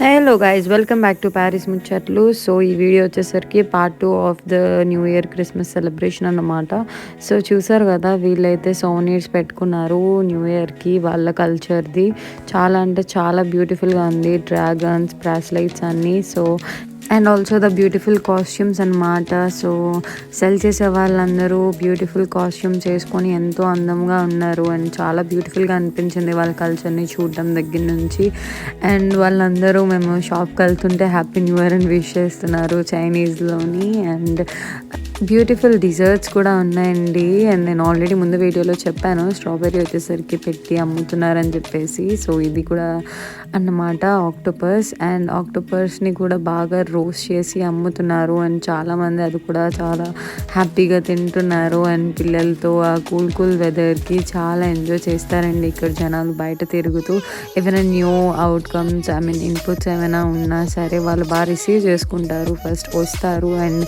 Hello guys, welcome back to Paris ముచ్చట్లు. So ఈ video వచ్చేసరికి part 2 of the new year Christmas celebration అన్నమాట. So చూసారు కదా, వీళ్ళైతే సోనీర్స్ పెట్టుకున్నారు న్యూ ఇయర్కి. వాళ్ళ కల్చర్ది చాలా అంటే చాలా బ్యూటిఫుల్గా ఉంది. డ్రాగన్స్, బ్రాస్ లైట్స్ అన్నీ. So and also the beautiful costumes అనమాట. సో సెల్ చేసే వాళ్ళందరూ బ్యూటిఫుల్ కాస్ట్యూమ్స్ వేసుకొని ఎంతో అందంగా ఉన్నారు. అండ్ చాలా బ్యూటిఫుల్గా అనిపించింది వాళ్ళ కల్చర్ని చూడడం దగ్గర నుంచి. అండ్ వాళ్ళందరూ మేము షాప్కి వెళ్తుంటే హ్యాపీ న్యూ ఇయర్ అని విష్ చేస్తున్నారు చైనీస్లోని. అండ్ బ్యూటిఫుల్ డిజర్ట్స్ కూడా ఉన్నాయండి. అండ్ నేను ఆల్రెడీ ముందు వీడియోలో చెప్పాను, స్ట్రాబెర్రీ వచ్చేసరికి పెట్టి అమ్ముతున్నారని చెప్పేసి. సో ఇది కూడా అన్నమాట ఆక్టోపస్. అండ్ ఆక్టోపస్ని కూడా బాగా రోస్ట్ చేసి అమ్ముతున్నారు. అండ్ చాలామంది అది కూడా చాలా హ్యాపీగా తింటున్నారు. అండ్ పిల్లలతో ఆ కూల్ కూల్ వెదర్కి చాలా ఎంజాయ్ చేస్తారండి ఇక్కడ జనాలు బయట తిరుగుతూ. ఏమైనా న్యూ అవుట్కమ్స్ ఇన్పుట్స్ ఏమైనా ఉన్నా సరే వాళ్ళు బాగా రిసీవ్ చేసుకుంటారు. ఫస్ట్ వస్తారు అండ్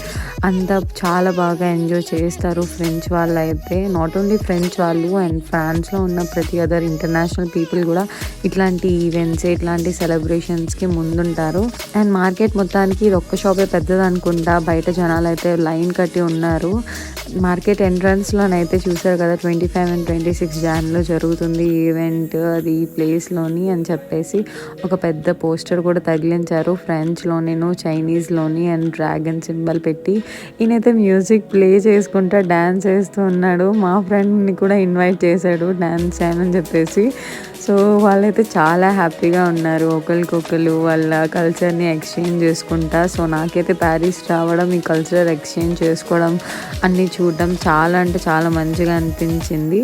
అంతా చాలా బాగా ఎంజాయ్ చేస్తారు. ఫ్రెంచ్ వాళ్ళు అయితే, నాట్ ఓన్లీ ఫ్రెంచ్ వాళ్ళు, అండ్ ఫ్రాన్స్లో ఉన్న ప్రతి అదర్ ఇంటర్నేషనల్ పీపుల్ కూడా ఇట్లాంటి ఈవెంట్స్, ఇట్లాంటి సెలబ్రేషన్స్కి ముందుంటారు. అండ్ మార్కెట్ మొత్తానికి ఇది ఒక్క షాపే పెద్దది అనుకుంటా. బయట జనాలు అయితే లైన్ కట్టి ఉన్నారు. మార్కెట్ ఎంట్రన్స్లోనైతే చూసారు కదా, 25 and 26 జాన్లో జరుగుతుంది ఈవెంట్, అది ఈ ప్లేస్లోని అని చెప్పేసి ఒక పెద్ద పోస్టర్ కూడా తగిలించారు ఫ్రెంచ్లోనేను, చైనీస్లోని. అండ్ డ్రాగన్ సింబల్ పెట్టి ఈయనైతే మ్యూజిక్ ప్లే చేసుకుంటా డ్యాన్స్ వేస్తూ ఉన్నాడు. మా ఫ్రెండ్ని కూడా ఇన్వైట్ చేశాడు డ్యాన్స్ చేయమని చెప్పేసి. సో వాళ్ళైతే చాలా హ్యాపీగా ఉన్నారు, ఒకరికొకరు వాళ్ళ కల్చర్ని ఎక్స్చేంజ్ చేసుకుంటా. సో నాకైతే ప్యారిస్ రావడం, ఈ కల్చర్ ఎక్స్చేంజ్ చేసుకోవడం, అన్నీ చూడడం చాలా అంటే చాలా మంచిగా అనిపించింది.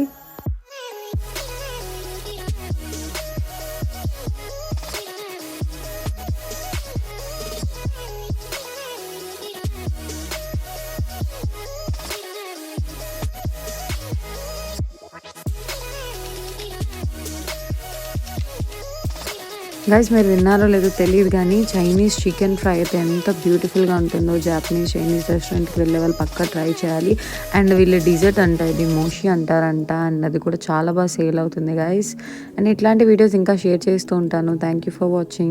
గైస్, మీరు విన్నారో లేదో తెలియదు కానీ చైనీస్ చికెన్ ఫ్రై అయితే ఎంత బ్యూటిఫుల్గా ఉంటుందో. జాపనీస్, చైనీస్ రెస్టారెంట్కి వెళ్ళే వాళ్ళు పక్కా ట్రై చేయాలి. అండ్ వీళ్ళ డిజర్ట్ అంట, ఇది మోషి అంటారంట. అండ్ అది కూడా చాలా బాగా సేల్ అవుతుంది గైస్. అండ్ ఇట్లాంటి వీడియోస్ ఇంకా షేర్ చేస్తూ ఉంటాను. Thank you for watching.